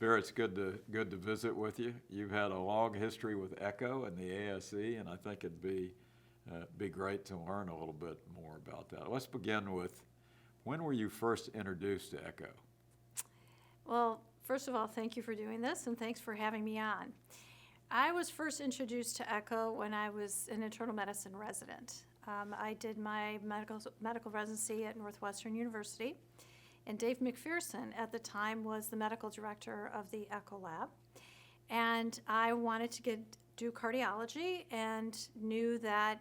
Vera, it's good to visit with you. You've had a long history with Echo and the ASE, and I think it'd be great to learn a little bit more about that. Let's begin with, when were you first introduced to Echo? Well, first of all, thank you for doing this, and thanks for having me on. I was first introduced to Echo when I was an internal medicine resident. I did my medical residency at Northwestern University, and Dave McPherson at the time was the medical director of the Echo lab. And I wanted to do cardiology and knew that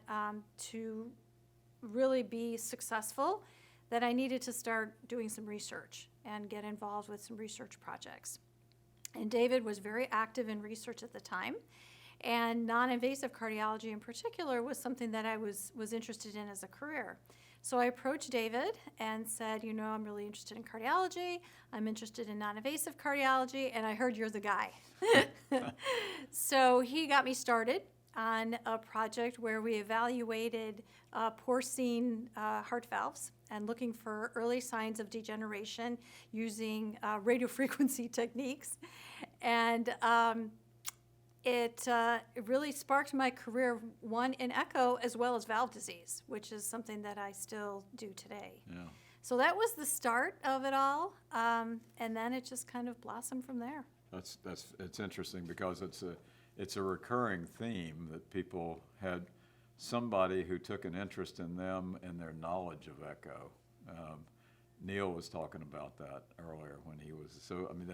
to really be successful, that I needed to start doing some research and get involved with some research projects. And David was very active in research at the time, and non-invasive cardiology in particular was something that I was interested in as a career. So I approached David and said, I'm really interested in cardiology, I'm interested in non-invasive cardiology, and I heard you're the guy. So he got me started on a project where we evaluated porcine heart valves and looking for early signs of degeneration using radiofrequency techniques. And it really sparked my career, one in echo as well as valve disease, which is something that I still do today. Yeah. So that was the start of it all, and then it just kind of blossomed from there. It's interesting because it's a recurring theme that people had somebody who took an interest in them and their knowledge of echo. Neil was talking about that earlier when he was, so I mean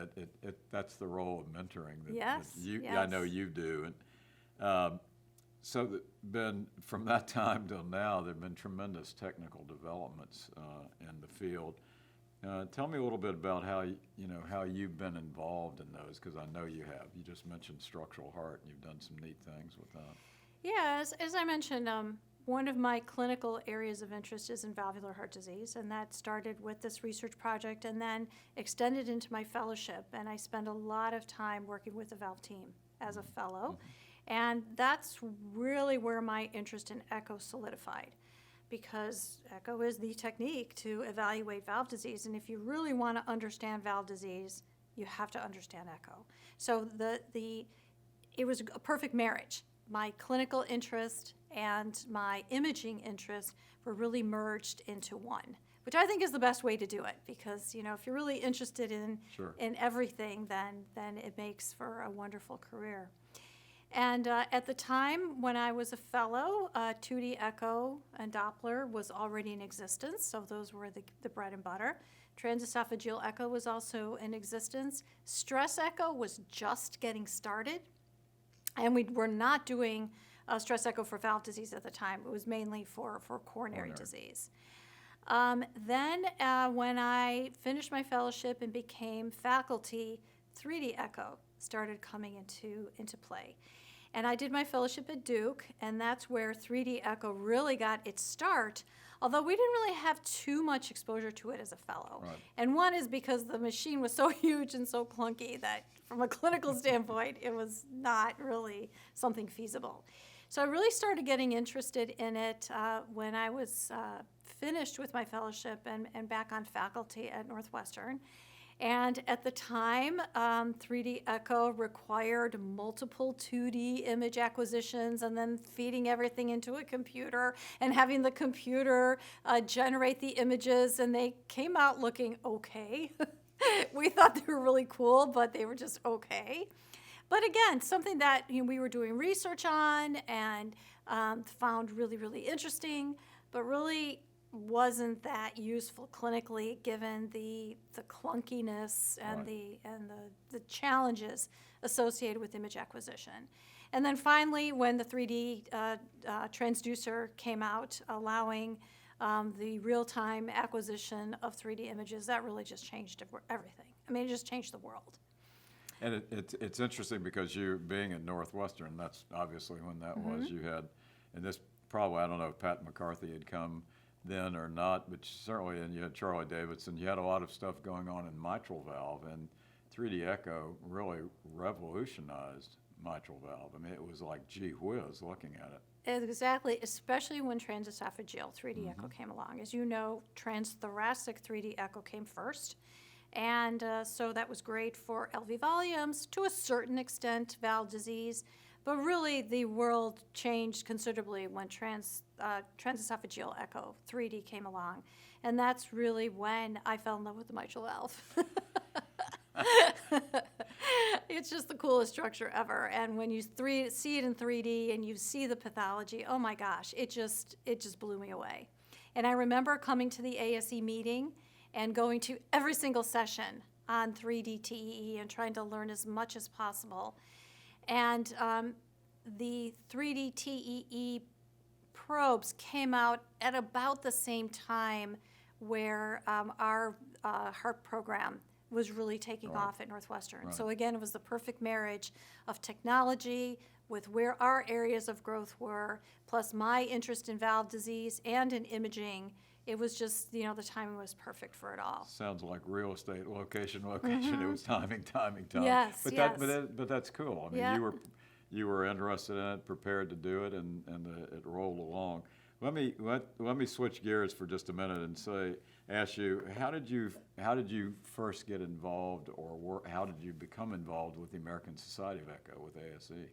that's the role of mentoring that, Yes, that I know you do. And Ben, from that time till now, there have been tremendous technical developments in the field. Tell me a little bit about how you've been involved in those, because I know you have. You just mentioned structural heart, and you've done some neat things with that. Yeah, as I mentioned, one of my clinical areas of interest is in valvular heart disease, and that started with this research project and then extended into my fellowship. And I spent a lot of time working with the valve team as a fellow, and that's really where my interest in echo solidified, because echo is the technique to evaluate valve disease, and if you really want to understand valve disease, you have to understand echo. So it was a perfect marriage. My clinical interest and my imaging interest were really merged into one, which I think is the best way to do it, because if you're really interested in Sure. in everything, then it makes for a wonderful career. And at the time when I was a fellow, 2D echo and Doppler was already in existence, so those were the bread and butter. Transesophageal echo was also in existence. Stress echo was just getting started, and we were not doing stress echo for valve disease at the time. It was mainly for coronary disease. Then when I finished my fellowship and became faculty, 3D echo started coming into play. And I did my fellowship at Duke, and that's where 3D echo really got its start, although we didn't really have too much exposure to it as a fellow. Right. And one is because the machine was so huge and so clunky that from a clinical standpoint, it was not really something feasible. So I really started getting interested in it when I was finished with my fellowship and back on faculty at Northwestern. And at the time, 3D echo required multiple 2D image acquisitions and then feeding everything into a computer and having the computer generate the images, and they came out looking okay. We thought they were really cool, but they were just okay. But again, something that we were doing research on and found really, really interesting, but really wasn't that useful clinically given the clunkiness and the challenges associated with image acquisition. And then finally, when the 3D transducer came out, allowing the real-time acquisition of 3D images, that really just changed everything. I mean, it just changed the world. And it's interesting because you being at Northwestern, that's obviously when that was. You had, and this probably, I don't know if Pat McCarthy had come then or not, but certainly, and you had Charlie Davidson, you had a lot of stuff going on in mitral valve, and 3D echo really revolutionized mitral valve. I mean, it was like, gee whiz, looking at it. Exactly, especially when transesophageal 3D echo came along. As you know, transthoracic 3D echo came first, And so that was great for LV volumes, to a certain extent, valve disease. But really, the world changed considerably when transesophageal echo 3D came along. And that's really when I fell in love with the mitral valve. It's just the coolest structure ever. And when you see it in 3D and you see the pathology, oh my gosh, it just blew me away. And I remember coming to the ASE meeting and going to every single session on 3D TEE and trying to learn as much as possible. And the 3D TEE probes came out at about the same time where our heart program was really taking off at Northwestern. Right. So again, it was the perfect marriage of technology with where our areas of growth were, plus my interest in valve disease and in imaging. It was just, the timing was perfect for it all. Sounds like real estate, location. It was timing. Yes, But yes. but that's cool. I mean, Yeah. you were interested in it, prepared to do it, and it rolled along. Let me switch gears for just a minute and ask you, how did you first get involved, or how did you become involved with the American Society of Echo, with ASE?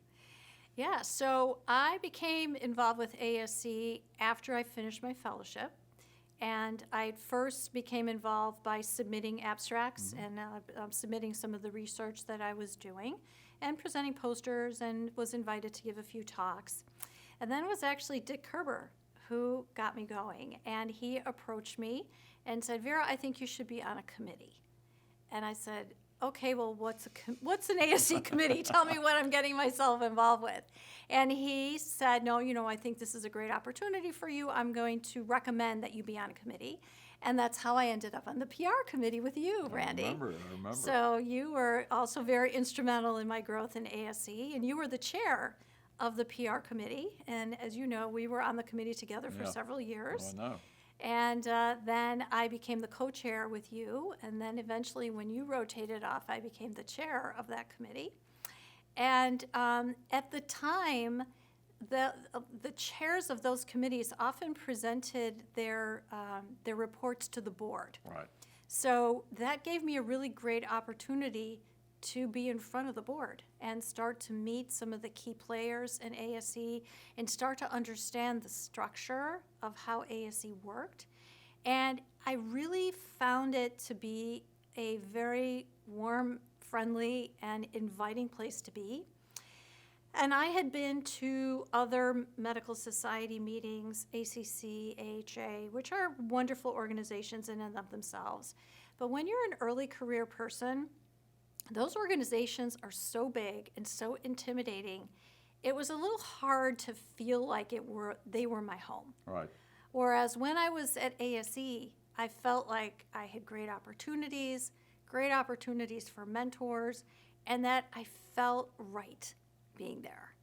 Yeah, so I became involved with ASE after I finished my fellowship. And I first became involved by submitting abstracts and submitting some of the research that I was doing and presenting posters, and was invited to give a few talks. And then it was actually Dick Kerber who got me going. And he approached me and said, Vera, I think you should be on a committee. And I said, okay, well, what's an ASE committee? Tell me what I'm getting myself involved with. And he said, no, I think this is a great opportunity for you. I'm going to recommend that you be on a committee. And that's how I ended up on the PR committee with you, Randy. I remember. So you were also very instrumental in my growth in ASE, and you were the chair of the PR committee. And as you know, we were on the committee together for several years. Oh, I know. And then I became the co-chair with you, and then eventually when you rotated off, I became the chair of that committee. And at the time, the chairs of those committees often presented their reports to the board. Right. So that gave me a really great opportunity to be in front of the board and start to meet some of the key players in ASE and start to understand the structure of how ASE worked. And I really found it to be a very warm, friendly, and inviting place to be. And I had been to other medical society meetings, ACC, AHA, which are wonderful organizations in and of themselves. But when you're an early career person, those organizations are so big and so intimidating, it was a little hard to feel like they were my home. Right. Whereas when I was at ASE, I felt like I had great opportunities for mentors, and that I felt right being there.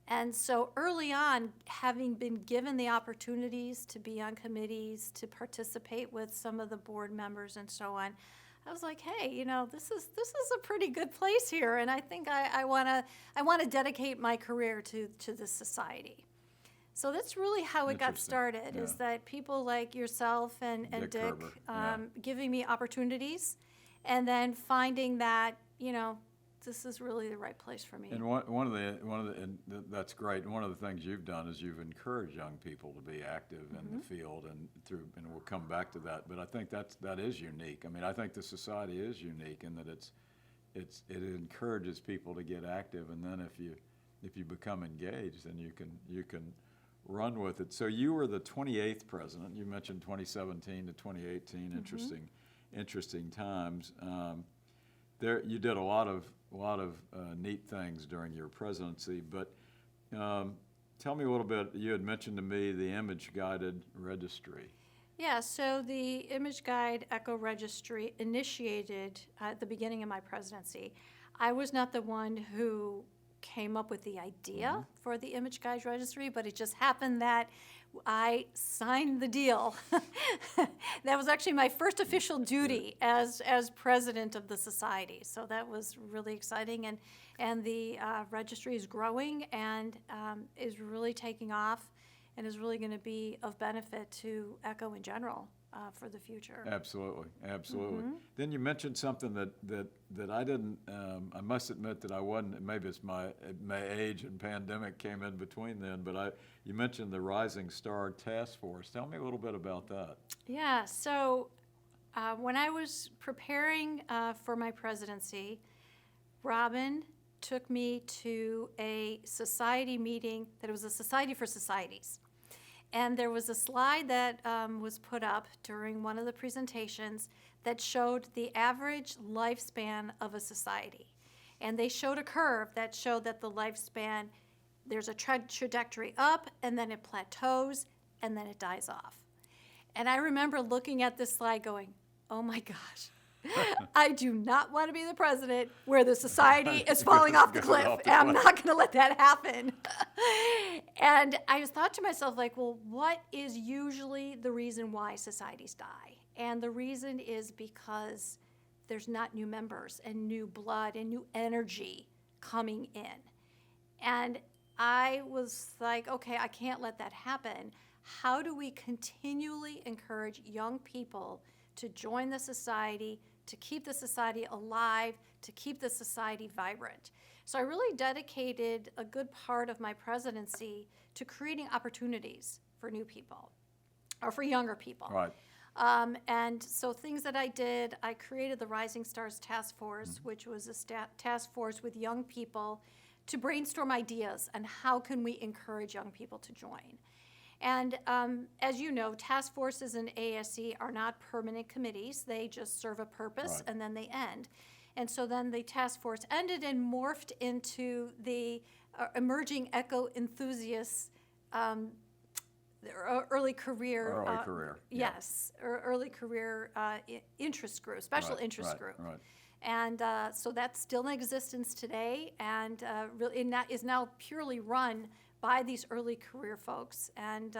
And so early on, having been given the opportunities to be on committees, to participate with some of the board members and so on, I was like, hey, this is a pretty good place here, and I think I want to dedicate my career to this society. So that's really how it got Interesting. started, Yeah. is that people like yourself and Dick Dick Kerber, yeah. giving me opportunities, and then finding that, this is really the right place for me. And that's great. And one of the things you've done is you've encouraged young people to be active in the field, and we'll come back to that. But I think that is unique. I mean, I think the society is unique in that it encourages people to get active, and then if you become engaged, then you can run with it. So you were the 28th president. You mentioned 2017 to 2018. Interesting times. There you did a lot of neat things during your presidency, but tell me a little bit. You had mentioned to me the image-guided registry. Yeah, so the Image Guide Echo Registry initiated at the beginning of my presidency. I was not the one who came up with the idea for the Image Guide Registry, but it just happened that I signed the deal. That was actually my first official duty as president of the society. So that was really exciting, and the registry is growing and is really taking off, and is really going to be of benefit to Echo in general. for the future. Absolutely, absolutely. Then you mentioned something that I didn't, I must admit that I wasn't, maybe it's my age and pandemic came in between then, but you mentioned the Rising Star Task Force. Tell me a little bit about that. Yeah, so when I was preparing for my presidency, Robin took me to a society meeting that was a Society for Societies. And there was a slide that was put up during one of the presentations that showed the average lifespan of a society. And they showed a curve that showed that the lifespan, there's a trajectory up, and then it plateaus, and then it dies off. And I remember looking at this slide going, oh my gosh, I do not want to be the president where the society is falling off the cliff. And I'm not going to let that happen. And I just thought to myself, like, well, what is usually the reason why societies die? And the reason is because there's not new members and new blood and new energy coming in. And I was like, okay, I can't let that happen. How do we continually encourage young people to join the society, to keep the society alive, to keep the society vibrant? So I really dedicated a good part of my presidency to creating opportunities for new people, or for younger people. Right. And so things that I did, I created the Rising Stars Task Force, which was a task force with young people to brainstorm ideas on how can we encourage young people to join. And as you know, task forces and ASE are not permanent committees. They just serve a purpose, Right. and then they end. And so then the task force ended and morphed into the emerging eco enthusiasts, early career. Early career, yeah. Yes, early career interest group, special Right, interest right, group. right. And so that's still in existence today, and is now purely run by these early career folks, and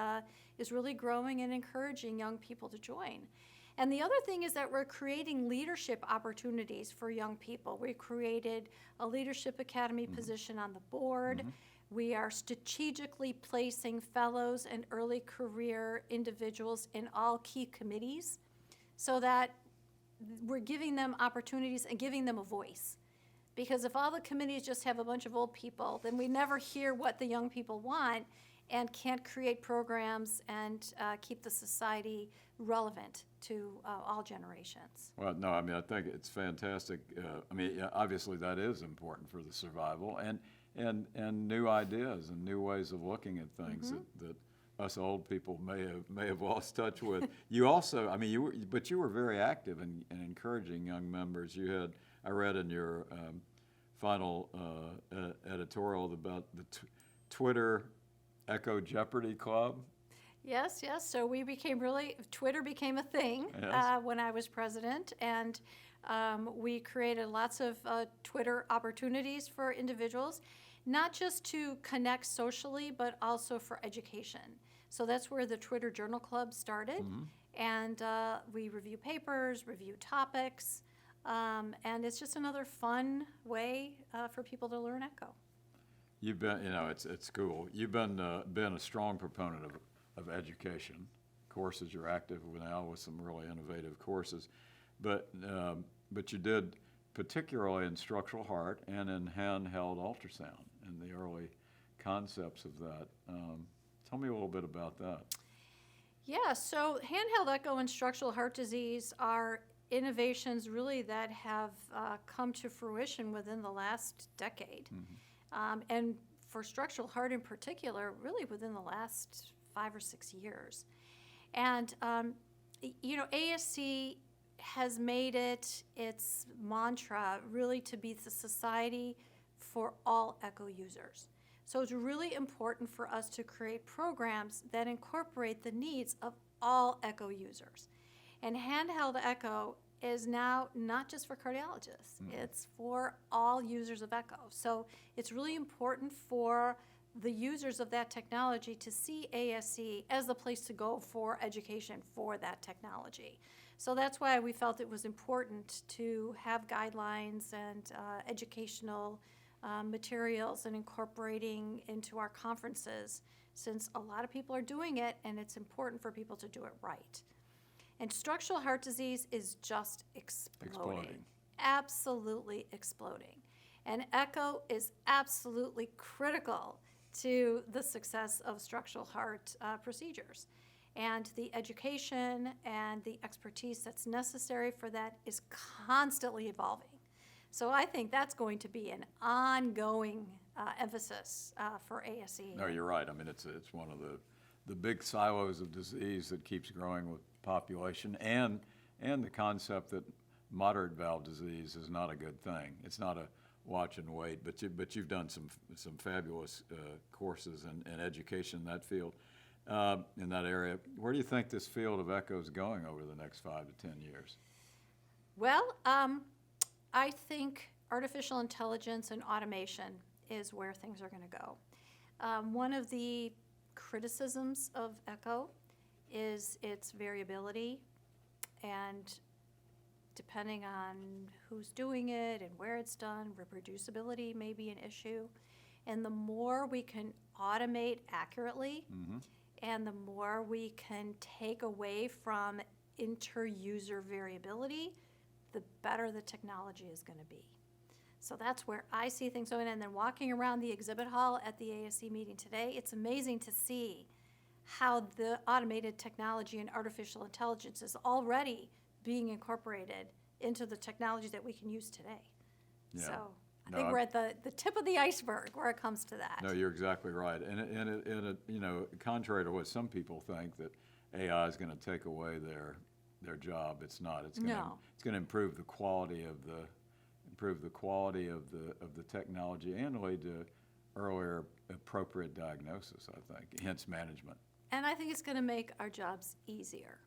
is really growing and encouraging young people to join. And the other thing is that we're creating leadership opportunities for young people. We created a leadership academy position on the board. We are strategically placing fellows and early career individuals in all key committees so that we're giving them opportunities and giving them a voice. Because if all the committees just have a bunch of old people, then we never hear what the young people want and can't create programs and keep the society relevant to all generations. Well, no, I mean, I think it's fantastic. I mean, yeah, obviously that is important for the survival and new ideas and new ways of looking at things that us old people may have lost touch with. You also, I mean, you were very active in encouraging young members. You had, I read in your final editorial about the Twitter Echo Jeopardy Club. Yes, yes. So we became Twitter became a thing Yes. when I was president, and we created lots of Twitter opportunities for individuals, not just to connect socially, but also for education. So that's where the Twitter Journal Club started, and we review papers, review topics, and it's just another fun way for people to learn Echo. You've been, you know, it's cool. You've been a strong proponent of education. Courses you're active with now with some really innovative courses, but you did particularly in structural heart and in handheld ultrasound and the early concepts of that. Tell me a little bit about that. Yeah, so handheld echo and structural heart disease are innovations really that have come to fruition within the last decade. And for structural heart in particular, really within the last 5 or 6 years. And, you know, ASE has made it its mantra really to be the society for all echo users. So it's really important for us to create programs that incorporate the needs of all echo users. And handheld echo is now not just for cardiologists, it's for all users of echo. So it's really important for the users of that technology to see ASE as the place to go for education for that technology. So that's why we felt it was important to have guidelines and educational materials and incorporating into our conferences, since a lot of people are doing it and it's important for people to do it right. And structural heart disease is just exploding. Absolutely exploding. And echo is absolutely critical to the success of structural heart procedures. And the education and the expertise that's necessary for that is constantly evolving. So I think that's going to be an ongoing emphasis for ASE. No, you're right. I mean, it's one of the big silos of disease that keeps growing with population, and the concept that moderate valve disease is not a good thing. It's not a watch and wait, but you've done some fabulous courses and education in that field, in that area. Where do you think this field of echo is going over the next 5 to 10 years? Well, I think artificial intelligence and automation is where things are going to go. One of the criticisms of echo is its variability, and depending on who's doing it and where it's done, reproducibility may be an issue. And the more we can automate accurately, and the more we can take away from inter-user variability, the better the technology is going to be. So that's where I see things going. And then walking around the exhibit hall at the ASE meeting today, it's amazing to see how the automated technology and artificial intelligence is already being incorporated into the technology that we can use today. Yeah. So I think we're at the tip of the iceberg where it comes to that. No, you're exactly right. And it, you know, contrary to what some people think, that AI is going to take away their job, it's not. It's going to improve the quality of the technology and lead to earlier appropriate diagnosis, I think, hence management. And I think it's going to make our jobs easier.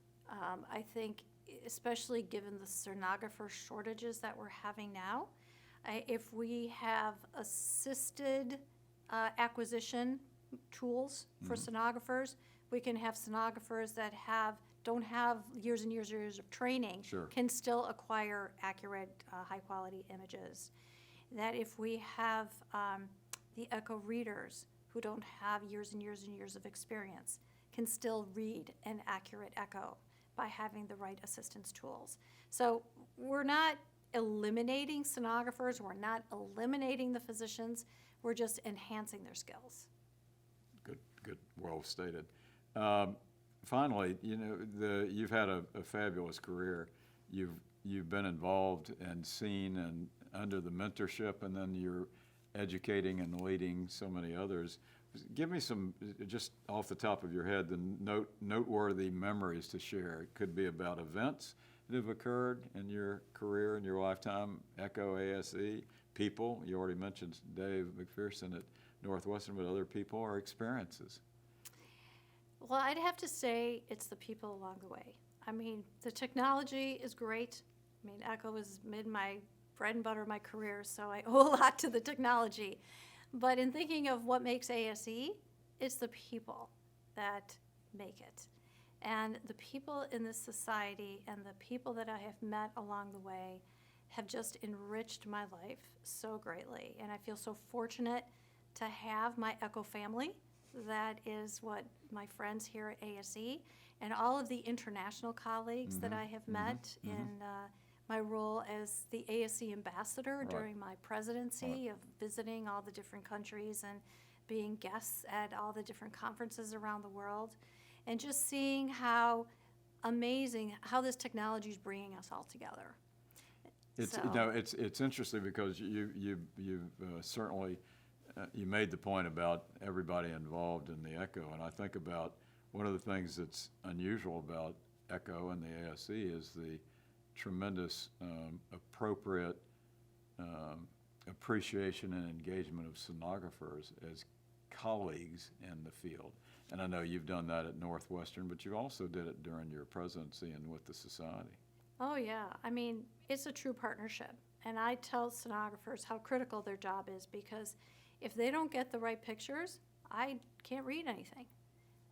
I think, especially given the sonographer shortages that we're having now, if we have assisted acquisition tools for sonographers, we can have sonographers that don't have years and years of training, can still acquire accurate, high-quality images. That if we have the echo readers who don't have years and years and years of experience, can still read an accurate echo by having the right assistance tools. So we're not eliminating sonographers, we're not eliminating the physicians, we're just enhancing their skills. Good, well stated. Finally, you know, you've had a fabulous career. You've been involved and seen and under the mentorship, and then you're educating and leading so many others. Give me some, just off the top of your head, the noteworthy memories to share. It could be about events that have occurred in your career, in your lifetime, Echo, ASE, people. You already mentioned Dave McPherson at Northwestern, but other people or experiences. Well, I'd have to say it's the people along the way. I mean, the technology is great. I mean, Echo has been my bread and butter of my career, so I owe a lot to the technology. But in thinking of what makes ASE, it's the people that make it. And the people in this society and the people that I have met along the way have just enriched my life so greatly. And I feel so fortunate to have my Echo family. That is what my friends here at ASE and all of the international colleagues that I have met in my role as the ASE ambassador during my presidency of visiting all the different countries and being guests at all the different conferences around the world, and just seeing how amazing how this technology is bringing us all together. It's interesting because you've certainly you made the point about everybody involved in the Echo, and I think about one of the things that's unusual about Echo and the ASE is the tremendous appropriate appreciation and engagement of sonographers as colleagues in the field. And I know you've done that at Northwestern, but you also did it during your presidency and with the society. Oh yeah, I mean, it's a true partnership. And I tell sonographers how critical their job is, because if they don't get the right pictures, I can't read anything.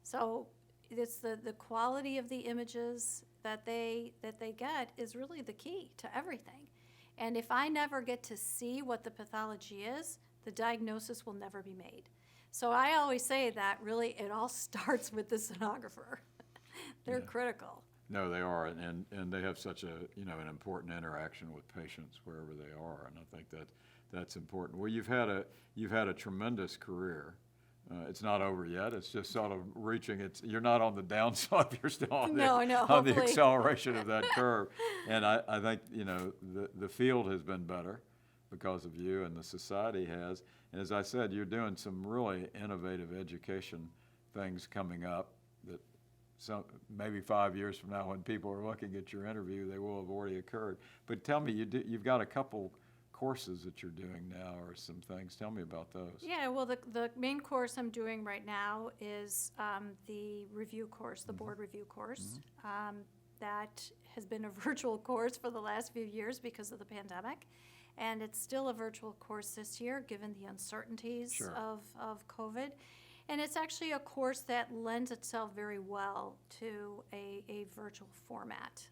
So it's the quality of the images that they get is really the key to everything. And if I never get to see what the pathology is, the diagnosis will never be made. So I always say that really it all starts with the sonographer. They're critical. No, they are, and they have such an important interaction with patients wherever they are, and I think that's important. Well, you've had a tremendous career. It's not over yet. It's just sort of reaching. You're not on the downside. You're still on No, on the hopefully. acceleration of that curve. And I think the field has been better because of you, and the society has. And as I said, you're doing some really innovative education things coming up that maybe 5 years from now, when people are looking at your interview, they will have already occurred. But tell me, you've got a couple courses that you're doing now, or some things. Tell me about those. Yeah, well, the main course I'm doing right now is the review course, the board review course. That has been a virtual course for the last few years because of the pandemic. And it's still a virtual course this year, given the uncertainties Sure. of COVID. And it's actually a course that lends itself very well to a virtual format.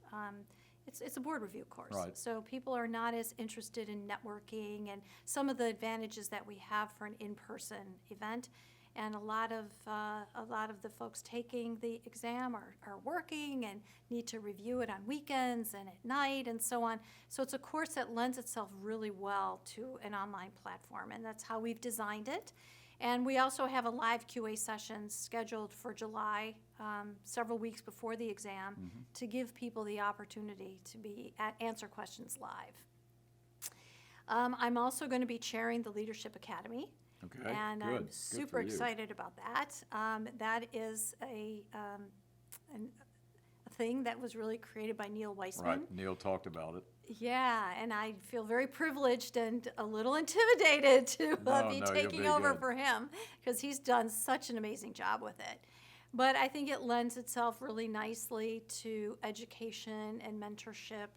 It's a board review course. Right. So people are not as interested in networking and some of the advantages that we have for an in-person event. And a lot of the folks taking the exam are working and need to review it on weekends and at night and so on. So it's a course that lends itself really well to an online platform, and that's how we've designed it. And we also have a live QA session scheduled for July, several weeks before the exam, to give people the opportunity to answer questions live. I'm also going to be chairing the Leadership Academy. Okay, And good. I'm Good super for you. excited about that. That is a thing that was really created by Neil Weissman. Right, Neil talked about it. Yeah, and I feel very privileged and a little intimidated to No, be no, you'll taking be over good. for him, because he's done such an amazing job with it. But I think it lends itself really nicely to education and mentorship,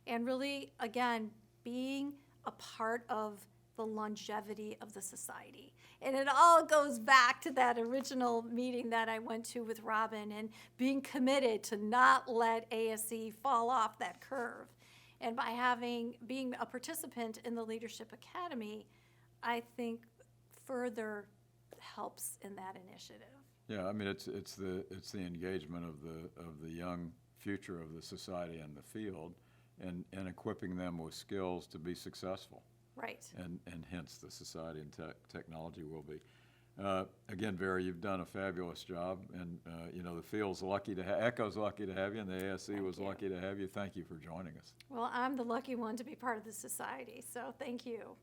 and really, again, being a part of the longevity of the society. And it all goes back to that original meeting that I went to with Robin, and being committed to not let ASE fall off that curve. And by being a participant in the Leadership Academy, I think further helps in that initiative. Yeah, I mean, it's the engagement of the young future of the society and the field, and equipping them with skills to be successful. Right. And hence the society and technology will be. Again, Vera, you've done a fabulous job, and the field's lucky to ECHO's lucky to have you, and the ASE was lucky to have you. Thank you for joining us. Well, I'm the lucky one to be part of the society, so thank you.